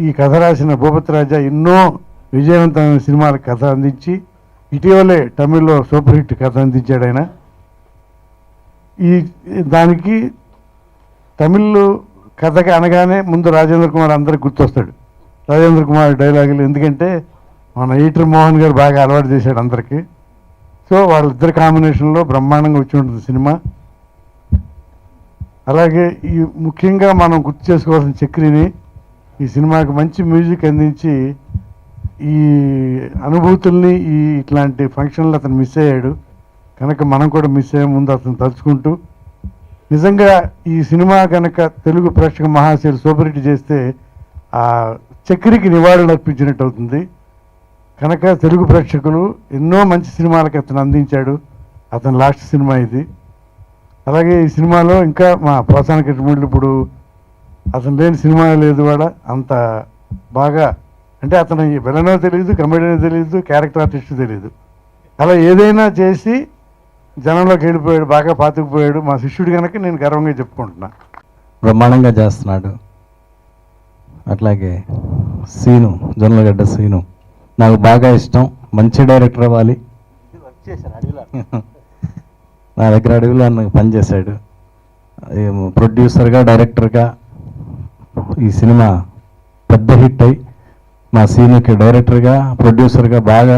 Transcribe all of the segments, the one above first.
ఈ కథ రాసిన భూపతి రాజా ఎన్నో విజయవంతమైన సినిమాలకు కథ అందించి ఇటీవలే తమిళ్లో సూపర్ హిట్ కథ అందించాడు ఆయన. ఈ దానికి తమిళ్ కథకి అనగానే ముందు రాజేంద్ర కుమార్ అందరికి గుర్తొస్తాడు. రాజేంద్ర కుమార్ డైలాగులు ఎందుకంటే మన ఈటర్ మోహన్ గారు బాగా అలవాటు చేశాడు అందరికీ. సో వాళ్ళిద్దరి కాంబినేషన్లో బ్రహ్మాండంగా వచ్చి ఉంటుంది సినిమా. అలాగే ఈ ముఖ్యంగా మనం గుర్తు చేసుకోవాల్సిన చక్రిని ఈ సినిమాకి మంచి మ్యూజిక్ అందించి ఈ అనుభూతుల్ని ఈ ఇట్లాంటి ఫంక్షన్లు అతను మిస్ అయ్యాడు కనుక మనం కూడా మిస్ అయ్యే ముందు అతను తలుచుకుంటూ నిజంగా ఈ సినిమా కనుక తెలుగు ప్రేక్షక మహాశయులు సూపర్ హిట్ చేస్తే ఆ చక్రికి నివాళులు అర్పించినట్టు అవుతుంది. కనుక తెలుగు ప్రేక్షకులు ఎన్నో మంచి సినిమాలకి అతను అందించాడు. అతను లాస్ట్ సినిమా ఇది. అలాగే ఈ సినిమాలో ఇంకా మా ప్రోత్సాహ కృష్ణమూర్తి ఇప్పుడు అతను లేని సినిమా లేదు. వాడ అంత బాగా అంటే అతను విలనో తెలియదు, కమెడియనో తెలియదు, క్యారెక్టర్ ఆర్టిస్ట్ తెలియదు. అలా ఏదైనా చేసి జనంలోకి వెళ్ళిపోయాడు, బాగా పాతుకుపోయాడు. మా శిష్యుడు కనుక నేను గర్వంగా చెప్పుకుంటున్నా. బ్రహ్మాండంగా చేస్తున్నాడు. అట్లాగే సీను, జొన్నలగడ్డ సీను నాకు బాగా ఇష్టం. మంచి డైరెక్టర్ అవ్వాలి. నా దగ్గర అడవిలో పనిచేశాడు. ప్రొడ్యూసర్గా, డైరెక్టర్గా ఈ సినిమా పెద్ద హిట్ అయ్యి మా సీనుకి డైరెక్టర్గా, ప్రొడ్యూసర్గా బాగా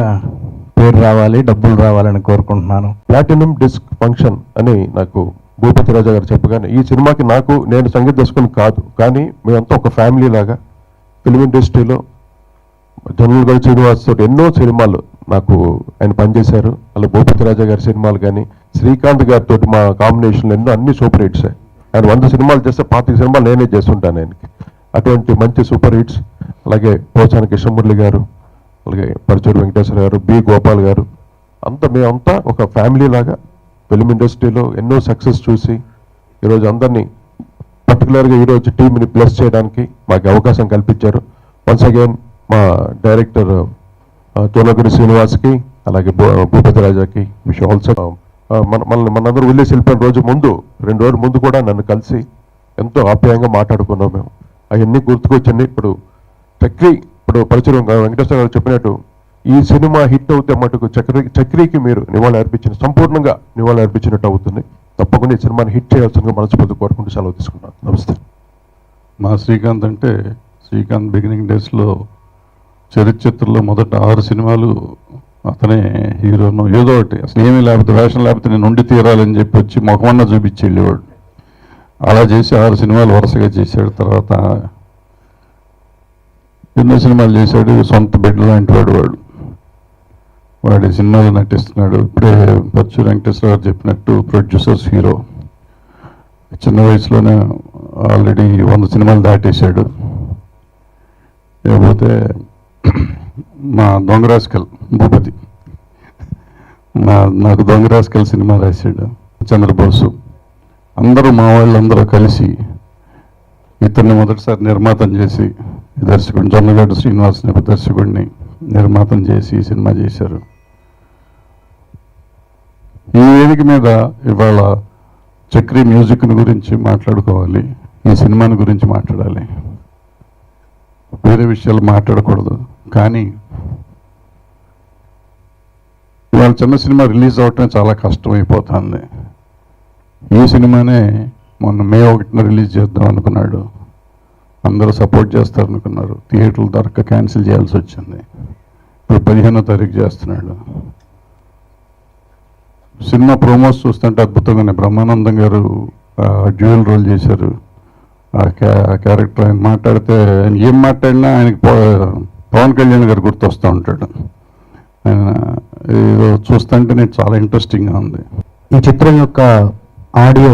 పేరు రావాలి, డబ్బులు రావాలని కోరుకుంటున్నాను. ప్లాటినం డిస్క్ ఫంక్షన్ అని నాకు భూపతి రాజా గారు చెప్పగానే ఈ సినిమాకి నేను సంగీత దర్శకుని కాదు, కానీ మేమంతా ఒక ఫ్యామిలీ లాగా ఫిల్మ్ ఇండస్ట్రీలో జొన్నలగడ్డ శ్రీనివాస్ తోటి ఎన్నో సినిమాలు నాకు ఆయన పనిచేశారు. అలా భూపతి రాజా గారి సినిమాలు కానీ శ్రీకాంత్ గారితో మా కాంబినేషన్లో ఎన్నో అన్ని సూపర్ హిట్స్. ఆయన 100 సినిమాలు చేస్తే 25 సినిమాలు నేనే చేస్తుంటాను ఆయనకి. అటువంటి మంచి సూపర్ హిట్స్. అలాగే పోచాన కృష్ణమురళి గారు, అలాగే పరచూరు వెంకటేశ్వర గారు, బి గోపాల్ గారు, మేమంతా ఒక ఫ్యామిలీ లాగా ఫిల్మ్ ఇండస్ట్రీలో ఎన్నో సక్సెస్ చూసి ఈరోజు అందరినీ పర్టికులర్గా ఈరోజు టీంని ప్లస్ చేయడానికి మాకు అవకాశం కల్పించారు. వన్స్ అగైన్ మా డైరెక్టర్ జొన్నలగడ్డ శ్రీనివాస్కి, అలాగే భూపతి రాజాకి విష్ ఆల్సో. మనందరూ వెళ్ళేసి వెళ్ళిపోయిన రోజు ముందు 2 రోజుల ముందు కూడా నన్ను కలిసి ఎంతో ఆప్యాయంగా మాట్లాడుకున్నాం మేము. అవన్నీ గుర్తుకొచ్చండి. ఇప్పుడు పరచూరు వెంకటేశ్వర గారు చెప్పినట్టు ఈ సినిమా హిట్ అవుతే మటుకు చక్రికి మీరు సంపూర్ణంగా నివాళి అర్పించినట్టు అవుతుంది. తప్పకుండా ఈ సినిమాని హిట్ చేయాల్సిందిగా మనస్ఫూర్తి కోరుకుంటూ సెలవు తీసుకున్నాను. నమస్తే. మా శ్రీకాంత్ అంటే శ్రీకాంత్ బిగినింగ్ డేస్లో చరిత్రలో మొదట 6 సినిమాలు అతనే హీరోను. ఏదో ఒకటి అసలు ఏమీ లేకపోతే వేషం లేకపోతే నేను ఉండి తీరాలని చెప్పి వచ్చి మొఖమన్నా చూపించి వెళ్ళేవాడు. అలా చేసి 6 సినిమాలు వరుసగా చేశాడు. తర్వాత ఎన్నో సినిమాలు చేశాడు. సొంత బిడ్డ లాంటి వాడి సినిమాలు నటిస్తున్నాడు. ఇప్పుడే పరచూరు వెంకటేశ్వర గారు చెప్పినట్టు ప్రొడ్యూసర్స్ హీరో. చిన్న వయసులోనే ఆల్రెడీ 100 సినిమాలు దాటేశాడు. లేకపోతే మా దొంగరాజకల్ భూపతి నాకు దొంగరాజకల్ సినిమా రాశాడు. చంద్రబోసు అందరూ మా వాళ్ళందరూ కలిసి ఇతన్ని మొదటిసారి నిర్మాతం చేసి దర్శకుడిని జొన్నలగడ్డ శ్రీనివాస్ని దర్శకుడిని నిర్మాతం చేసి సినిమా చేశారు. ఈ వేదిక మీద ఇవాళ చక్రి మ్యూజిక్ని గురించి మాట్లాడుకోవాలి, ఈ సినిమాని గురించి మాట్లాడాలి. వేరే విషయాలు మాట్లాడకూడదు. కానీ ఇవాళ చిన్న సినిమా రిలీజ్ అవటమే చాలా కష్టమైపోతుంది. ఈ సినిమానే మొన్న మే 1న రిలీజ్ చేద్దాం అనుకున్నాడు. అందరూ సపోర్ట్ చేస్తారనుకున్నారు. థియేటర్లు దొరక్క క్యాన్సిల్ చేయాల్సి వచ్చింది. ఇప్పుడు 15వ తారీఖు చేస్తున్నాడు. సినిమా ప్రోమోస్ చూస్తుంటే అద్భుతంగానే బ్రహ్మానందం గారు డ్యూయల్ రోల్ చేశారు. ఆ క్యారెక్టర్ ఆయన మాట్లాడితే ఆయన ఏం మాట్లాడినా ఆయనకి పవన్ కళ్యాణ్ గారు గుర్తొస్తూ ఉంటాడు. ఆయన ఏదో చూస్తుంటే నేను చాలా ఇంట్రెస్టింగ్గా ఉంది. ఈ చిత్రం యొక్క ఆడియో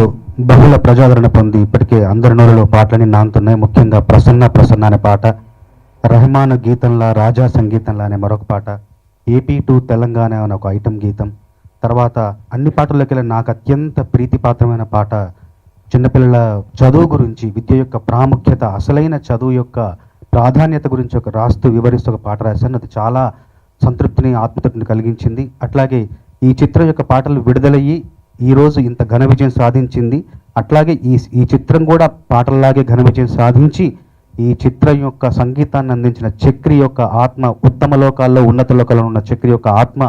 బహుళ ప్రజాదరణ పొంది ఇప్పటికే అందరి నోరులో పాటలని నానుతున్నాయి. ముఖ్యంగా ప్రసన్న అనే పాట, రెహమాన్ గీతంలా, రాజా సంగీతంలా అనే మరొక పాట, ఏపీ టు తెలంగాణ అనే ఒక ఐటమ్ గీతం, తర్వాత అన్ని పాటల్లోకి నాకు అత్యంత ప్రీతిపాత్రమైన పాట చిన్నపిల్లల చదువు గురించి, విద్య యొక్క ప్రాముఖ్యత, అసలైన చదువు యొక్క ప్రాధాన్యత గురించి ఒక రాస్తూ వివరిస్తూ ఒక పాట రాశాను. అది చాలా సంతృప్తిని, ఆత్మతృప్తిని కలిగించింది. అట్లాగే ఈ చిత్రం యొక్క పాటలు విడుదలయ్యి ఈరోజు ఇంత ఘన విజయం సాధించింది. అట్లాగే ఈ చిత్రం కూడా పాటల్లాగే ఘన విజయం సాధించి ఈ చిత్రం యొక్క సంగీతాన్ని అందించిన చక్రి యొక్క ఆత్మ ఉత్తమ లోకాల్లో ఉన్నత లోకాల్లో ఉన్న చక్రి యొక్క ఆత్మ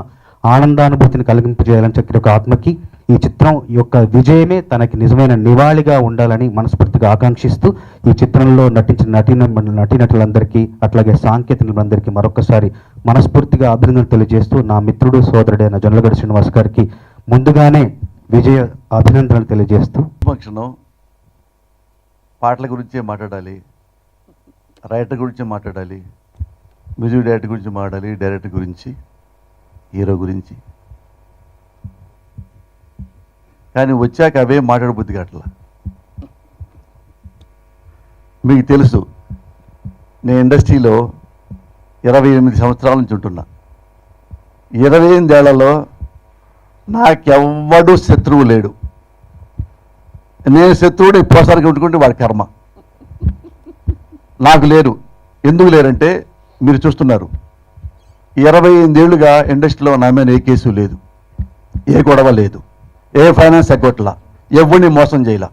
ఆనందానుభూతిని కలిగింపజేయాలని చక్రి యొక్క ఆత్మకి ఈ చిత్రం యొక్క విజయమే తనకి నిజమైన నివాళిగా ఉండాలని మనస్ఫూర్తిగా ఆకాంక్షిస్తూ ఈ చిత్రంలో నటించిన నటీనటులందరికీ అట్లాగే సాంకేతికులందరికీ మరొకసారి మనస్ఫూర్తిగా అభినందనలు తెలియజేస్తూ నా మిత్రుడు సోదరుడైన జొన్నలగడ్డ శ్రీనివాస్ గారికి ముందుగానే విజయ అభినందనలు తెలియజేస్తూ ఫంక్షను పాటల గురించే మాట్లాడాలి, రైటర్ గురించి మాట్లాడాలి, మ్యూజిక్ డైరెక్టర్ గురించి మాట్లాడాలి, డైరెక్టర్ గురించి, హీరో గురించి. కానీ వచ్చాక అవే మాట్లాడబుద్ది కావట్లా. మీకు తెలుసు, నేను ఇండస్ట్రీలో 28 సంవత్సరాల నుంచి ఉంటున్నా. 28 ఏళ్లలో నాకెవ్వడు శత్రువు లేడు. నేను శత్రువుని పోసారికి ఉంటుకుంటే వాడి కర్మ. నాకు లేరు. ఎందుకు లేరంటే మీరు చూస్తున్నారు, 28 ఏళ్ళుగా ఇండస్ట్రీలో నా మీద ఏ కేసు లేదు, ఏ గొడవ లేదు, ఏ ఫైనాన్స్ ఎగ్గొట్టలా, ఎవరిని మోసం చేయలా.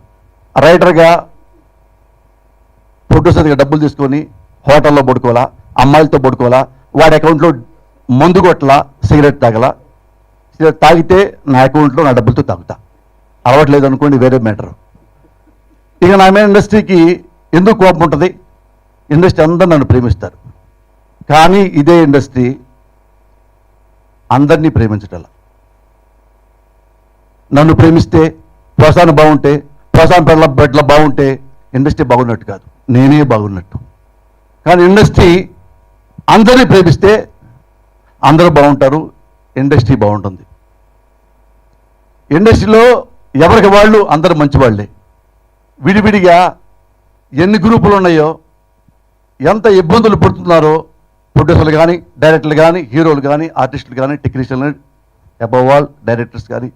రైటర్గా ప్రొడ్యూసర్గా డబ్బులు తీసుకొని హోటల్లో పడుకోవాలా, అమ్మాయిలతో పడుకోవాలా, వాడి అకౌంట్లో మందు కొట్టలా, సిగరెట్ తాగలా. సిగరెట్ తాగితే నా అకౌంట్లో నా డబ్బులతో తాగుతా. అలవాట్లేదు అనుకోండి, వేరే మ్యాటర్. ఇక నా మీద ఇండస్ట్రీకి ఎందుకు కోపం ఉంటుంది? ఇండస్ట్రీ అందరూ నన్ను ప్రేమిస్తారు. కానీ ఇదే ఇండస్ట్రీ అందరినీ ప్రేమించటలా. నన్ను ప్రేమిస్తే, ప్రోత్సాహం బాగుంటే, ప్రోత్సాహం బెడ్ల బాగుంటే ఇండస్ట్రీ బాగున్నట్టు కాదు, నేనే బాగున్నట్టు. కానీ ఇండస్ట్రీ అందరినీ ప్రేమిస్తే అందరూ బాగుంటారు, ఇండస్ట్రీ బాగుంటుంది. ఇండస్ట్రీలో ఎవరికి వాళ్ళు అందరూ మంచివాళ్లే. విడివిడిగా ఎన్ని గ్రూపులు ఉన్నాయో, ఎంత ఇబ్బందులు పడుతున్నారో ప్రొడ్యూసర్లు కానీ, డైరెక్టర్లు కానీ, హీరోలు కానీ, ఆర్టిస్టులు కానీ, టెక్నీషియన్లు, అబవ్ ఆల్ డైరెక్టర్స్ కానీ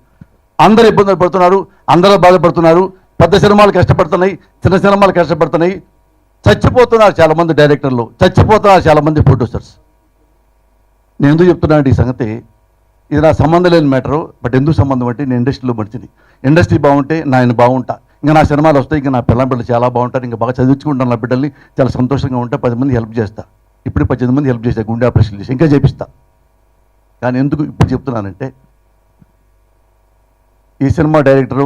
అందరూ ఇబ్బందులు పడుతున్నారు, అందరూ బాధపడుతున్నారు. పెద్ద సినిమాలు కష్టపడుతున్నాయి, చిన్న సినిమాలు కష్టపడుతున్నాయి. చచ్చిపోతున్నారు చాలామంది డైరెక్టర్లు, చచ్చిపోతున్నారు చాలామంది ప్రొడ్యూసర్స్. నేను ఎందుకు చెప్తున్నాను ఈ సంగతి? ఇది నా సంబంధం లేని మ్యాటరు. బట్ ఎందుకు సంబంధం అంటే నేను ఇండస్ట్రీలో మనిషిని. ఇండస్ట్రీ బాగుంటే నేను బాగుంటా, ఇంకా నా సినిమాలు వస్తాయి, ఇంకా నా పిల్లల బిడ్డలు చాలా బాగుంటారు, ఇంకా బాగా చదివించుకుంటాను నా బిడ్డల్ని, చాలా సంతోషంగా ఉంటా. 10 మంది హెల్ప్ చేస్తా. ఇప్పుడు 18 మంది హెల్ప్ చేస్తా, గుండె ఆపరేషన్ చేసి ఇంకా చేపిస్తా. కానీ ఎందుకు ఇప్పుడు చెప్తున్నానంటే, ఈ సినిమా డైరెక్టరు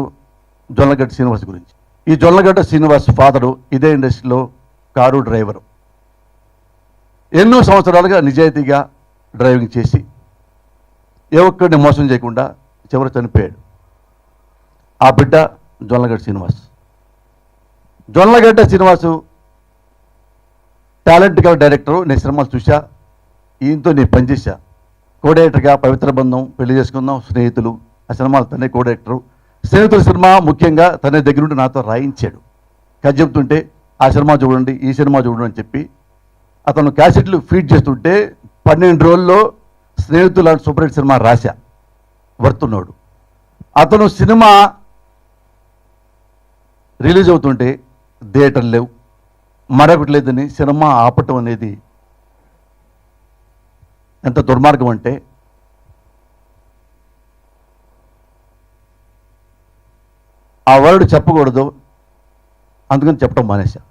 జొన్నలగడ్డ శ్రీనివాస్ గురించి. ఈ జొన్నలగడ్డ శ్రీనివాస్ ఫాదరు ఇదే ఇండస్ట్రీలో కారు డ్రైవరు. ఎన్నో సంవత్సరాలుగా నిజాయితీగా డ్రైవింగ్ చేసి ఏ ఒక్కడిని మోసం చేయకుండా చివరి చనిపోయాడు. ఆ బిడ్డ జొన్నలగడ్డ శ్రీనివాస్. జొన్నలగడ్డ శ్రీనివాసు టాలెంట్ గల డైరెక్టరు. నేను సినిమాలు చూసా, ఈయనతో నేను పనిచేశా. కో డైరెక్టర్గా పవిత్ర బంధం, పెళ్లి చేసుకుందాం, స్నేహితులు, ఆ సినిమాలు తనే కో డైరెక్టరు. స్నేహితుల సినిమా ముఖ్యంగా తనే దగ్గరుండి నాతో రాయించాడు. కథ చెబుతుంటే ఆ సినిమా చూడండి, ఈ సినిమా చూడండి అని చెప్పి అతను క్యాసెట్లు ఫీడ్ చేస్తుంటే 12 రోజుల్లో స్నేహితులు లాంటి సూపర్ హిట్ సినిమా రాశా. వర్తున్నాడు. అతను సినిమా రిలీజ్ అవుతుంటే థియేటర్లు లేవు, మరొకటి లేదని సినిమా ఆపటం అనేది ఎంత దుర్మార్గం అంటే, ఆ వర్డ్ చెప్పకూడదు, అందుకని చెప్పడం మానేశా.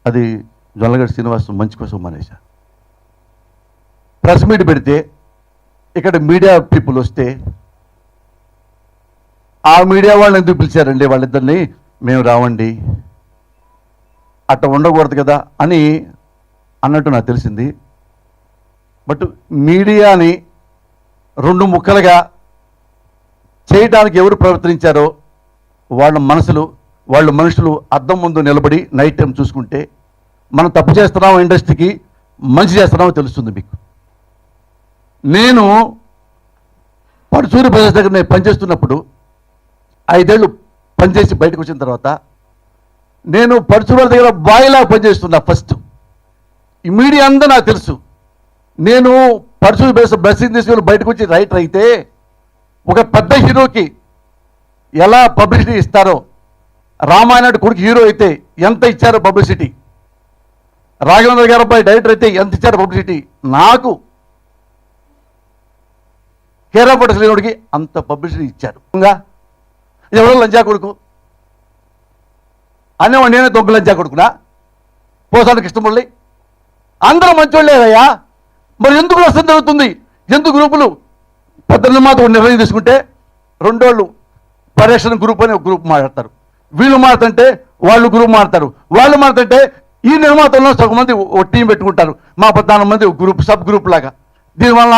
అది జొన్నలగడ్డ శ్రీనివాస్ మంచి కోసం మానేశా. ప్రెస్ మీట్ పెడితే ఇక్కడ మీడియా పీపుల్ వస్తే, ఆ మీడియా వాళ్ళని ఎందుకు పిలిచారండి వాళ్ళిద్దరిని, మేము రావండి, అట్లా ఉండకూడదు కదా అని అన్నట్టు నాకు తెలిసింది. బట్ మీడియాని 2 ముక్కలుగా చేయడానికి ఎవరు ప్రవర్తించారో వాళ్ళ మనసులు, వాళ్ళ మనుషులు అద్దం ముందు నిలబడి నైట్ టైం చూసుకుంటే మనం తప్పు చేస్తున్నాం, ఇండస్ట్రీకి మంచి చేస్తున్నామో తెలుస్తుంది మీకు. నేను పరుచూరి ప్రదేశ్ దగ్గర నేను పనిచేస్తున్నప్పుడు 5 ఏళ్ళు పనిచేసి బయటకు వచ్చిన తర్వాత నేను పరుచూరి దగ్గర బాయిలా పనిచేస్తున్నా ఫస్ట్. ఈ మీడియా అంతా నాకు తెలుసు. నేను పరుచూరి బ్లెస్సింగ్ తీసుకుని బయటకు వచ్చి రైటర్ అయితే ఒక పెద్ద హీరోకి ఎలా పబ్లిసిటీ ఇస్తారో, రామాయణ కొడుకు హీరో అయితే ఎంత ఇచ్చారో పబ్లిసిటీ, రాఘవేంద్ర గారు అబ్బాయి డైరెక్టర్ అయితే ఎంత ఇచ్చారో పబ్లిసిటీ, నాకు కేరాపట శ్రీనుడికి అంత పబ్లిసిటీ ఇచ్చారు. ఎవరో లంజా కొడుకు అనేవాడు నేనే దొంగలంజా కొడుకునా పోసాడు కృష్ణమురళి అందరూ మంచోళ్ళేదయ్యా. మరి ఎందుకు నష్టం జరుగుతుంది? ఎందుకు గ్రూపులు పెద్ద నిర్మాత నిర్ణయం తీసుకుంటే రెండోళ్ళు పరిరక్షణ గ్రూప్ అని ఒక గ్రూప్ మాట్లాడతారు, వీళ్ళు మాట్లాడుతుంటే వాళ్ళు గ్రూప్ మాట్లాడతారు, వాళ్ళు మాట్లాడుతుంటే ఈ నిర్మాతంలో సగం మంది ఒక టీం పెట్టుకుంటారు, మా 14 మంది ఒక గ్రూప్ సబ్ గ్రూప్ లాగా. దీనివల్ల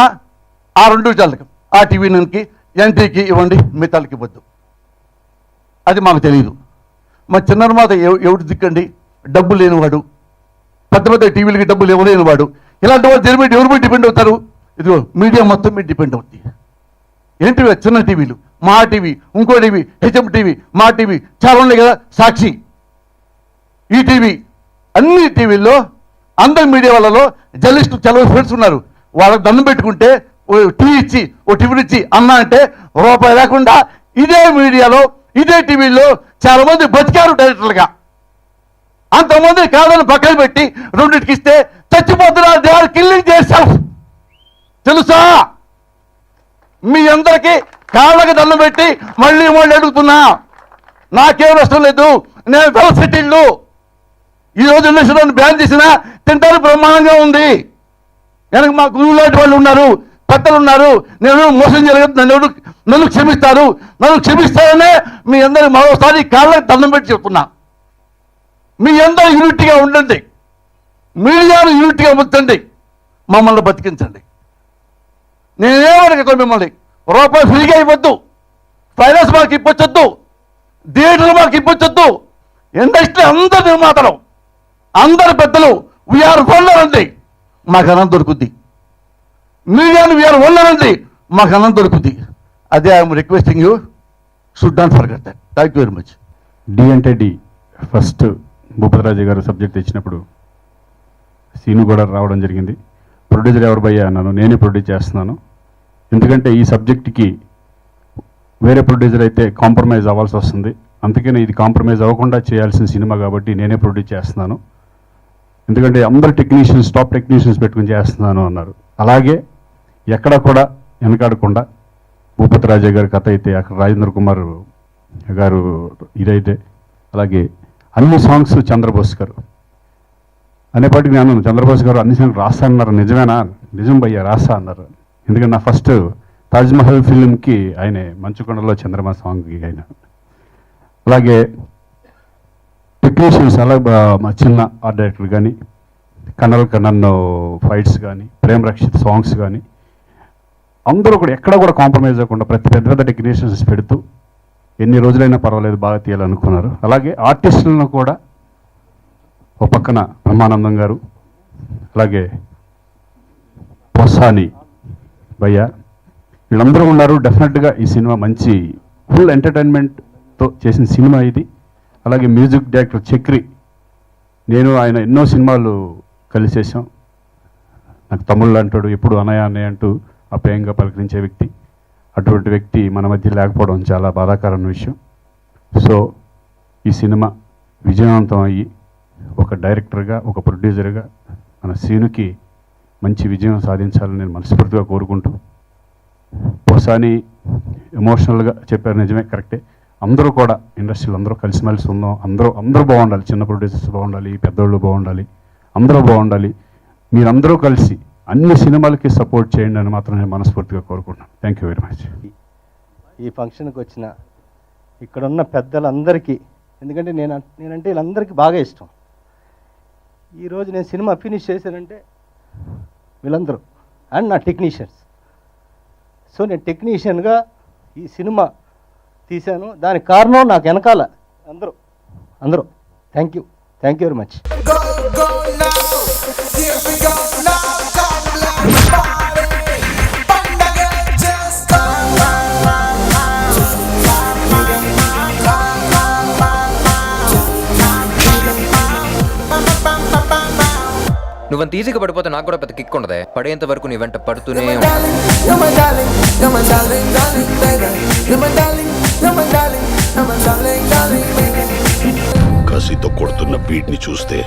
ఆ 2 చాలకి ఆ టీవీకి ఎన్టీకి ఇవ్వండి, మిగతాలకి ఇవ్వద్దు. అది మాకు తెలియదు. మా చిన్న నిర్మాత ఎవరు దిక్కండి? డబ్బు లేనివాడు, పెద్ద పెద్ద టీవీలకి డబ్బులు ఇవ్వలేనివాడు. ఇలాంటి వాళ్ళు దేని మీద ఎవరి మీద డిపెండ్ అవుతారు? ఇదిగో మీడియా మొత్తం మీద డిపెండ్ అవుతుంది. ఏంటివి చిన్న టీవీలు, మా టీవీ, ఇంకో టీవీ, హెచ్ఎం టీవీ, మా టీవీ చాలా ఉన్నాయి కదా, సాక్షి, ఈ టీవీ, అన్ని టీవీల్లో అందరి మీడియా వాళ్ళలో జర్నలిస్టు చాలా ఫ్రెండ్స్ ఉన్నారు. వాళ్ళకి దండం పెట్టుకుంటే ఓ టీవీ ఇచ్చి ఓ టిఫిన్ ఇచ్చి అన్నా అంటే రూపాయి లేకుండా ఇదే మీడియాలో ఇదే టీవీలో చాలా మంది బతికారు డైరెక్టర్లుగా. అంతమంది కాదని పక్కన పెట్టి రెండింటికి ఇస్తే చచ్చిపోతున్నారు. They are killing their self. తెలుసా? మీ అందరికీ కాళ్ళకి దండం పెట్టి మళ్ళీ అడుగుతున్నా, నాకేం నష్టం లేదు, నేను వెల్ సెటిల్డ్. ఈరోజు ఇండస్ట్రీలో బ్యాన్ చేసినా తింటారు బ్రహ్మాండంగా ఉంది. వెనక మా గురువు లాంటి వాళ్ళు ఉన్నారు, పెద్దలు ఉన్నారు. నేను మోసం జరగదు, నన్ను క్షమిస్తారు. నన్ను క్షమిస్తారనే మీ అందరికి మరోసారి కాళ్ళకి దండం పెట్టి చెప్తున్నా. మీ అందరూ యూనిట్గా ఉండండి, మీడియాను యూనిట్గా ఉంచండి, మమ్మల్ని బతికించండి. నేనేమడగతాను మిమ్మల్ని, రూపాయి ఫ్రీగా ఇవ్వద్దు, ఫైనాన్స్ మాకు ఇప్పొచ్చొద్దు, థియేటర్లు మాకు ఇప్పొచ్చొద్దు. ఇండస్ట్రీ అందరు నిర్మాతలు, అందరు పెద్దలు వీఆర్ వల్లరండి, మాకు అన్నం దొరుకుద్ది. మీడియాను వీఆర్ వల్లరండి, మాకు అన్నం దొరుకుద్ది. అదే I'm requesting you, should not forget that. Thank you very much. డి అంటే డి ఫస్ట్ భూపతిరాజు గారు సబ్జెక్ట్ ఇచ్చినప్పుడు సీను కూడా రావడం జరిగింది. ప్రొడ్యూసర్ ఎవరు భయ్యా అన్నాను, నేనే ప్రొడ్యూస్ చేస్తున్నాను. ఎందుకంటే ఈ సబ్జెక్ట్కి వేరే ప్రొడ్యూసర్ అయితే కాంప్రమైజ్ అవ్వాల్సి వస్తుంది, అందుకనే ఇది కాంప్రమైజ్ అవ్వకుండా చేయాల్సిన సినిమా కాబట్టి నేనే ప్రొడ్యూస్ చేస్తున్నాను. ఎందుకంటే అందరు టెక్నీషియన్స్, టాప్ టెక్నీషియన్స్ పెట్టుకుని చేస్తున్నాను అన్నారు. అలాగే ఎక్కడ కూడా వెనకాడకుండా భూపతిరాజు గారి కథ అయితే, అక్కడ రాజేంద్ర కుమార్ గారు ఇదైతే, అలాగే అన్ని సాంగ్స్ చంద్రబోస్ గారు అనేపాటికి నేను చంద్రబోస్ గారు అన్ని సాంగ్స్ రాస్తా అన్నారు. నిజమేనా? నిజం భయ్యా రాస్తా అన్నారు. ఎందుకంటే నా ఫస్ట్ తాజ్మహల్ ఫిలింకి ఆయనే మంచుకొండలో చంద్రమా సాంగ్కి ఆయన. అలాగే టెక్నీషియన్స్ అలాగే మా చిన్న ఆర్ట్ డైరెక్టర్ కానీ, కన్నన్ ఫైట్స్ కానీ, ప్రేమ్ రక్షిత్ సాంగ్స్ కానీ, అందరూ కూడా ఎక్కడ కూడా కాంప్రమైజ్ అవ్వకుండా ప్రతి పెద్ద పెద్ద టెక్నీషియన్స్ పెడుతూ ఎన్ని రోజులైనా పర్వాలేదు బాగా తీయాలనుకున్నారు. అలాగే ఆర్టిస్టులను కూడా ఒక పక్కన బ్రహ్మానందం గారు, అలాగే పొస్సాని భయ్య, వీళ్ళందరూ ఉన్నారు. డెఫినెట్గా ఈ సినిమా మంచి ఫుల్ ఎంటర్టైన్మెంట్తో చేసిన సినిమా ఇది. అలాగే మ్యూజిక్ డైరెక్టర్ చక్రి, నేను ఆయన ఎన్నో సినిమాలు కలిసి చేసాం. నాకు తమ్ముళ్ళు అంటాడు, ఎప్పుడు అన్నయ్య అన్నయ్య అంటూ అప్యాయంగా పలకరించే వ్యక్తి. అటువంటి వ్యక్తి మన మధ్య లేకపోవడం చాలా బాధాకరమైన విషయం. సో ఈ సినిమా విజయవంతం అయ్యి ఒక డైరెక్టర్గా, ఒక ప్రొడ్యూసర్గా మన సీనుకి మంచి విజయం సాధించాలని నేను మనస్ఫూర్తిగా కోరుకుంటూ, పోసాని ఎమోషనల్గా చెప్పారు, నిజమే, కరెక్టే. అందరూ కూడా ఇండస్ట్రీలో అందరూ కలిసిమెలిసి ఉందాం, అందరూ బాగుండాలి, చిన్న ప్రొడ్యూసర్స్ బాగుండాలి, పెద్దోళ్ళు బాగుండాలి, అందరూ బాగుండాలి. మీరందరూ కలిసి అన్ని సినిమాలకి సపోర్ట్ చేయండి అని మాత్రం నేను మనస్ఫూర్తిగా కోరుకుంటున్నాను. Thank you very much. ఈ ఫంక్షన్కి వచ్చిన ఇక్కడున్న పెద్దలందరికీ, ఎందుకంటే నేనంటే వీళ్ళందరికీ బాగా ఇష్టం. ఈరోజు నేను సినిమా ఫినిష్ చేశానంటే వీళ్ళందరూ అండ్ నా టెక్నీషియన్స్. సో నేను టెక్నీషియన్గా ఈ సినిమా తీశాను, దానికి కారణం నాకు వెనకాల అందరూ. Thank you very much. నువ్వంత ఈజీగా పడిపోతే నాకు కూడా పెద్ద కిక్ ఉండదే. పడేంత వరకు నీ వెంట పడుతూనే కసితో కొడుతున్న బీట్ ని చూస్తే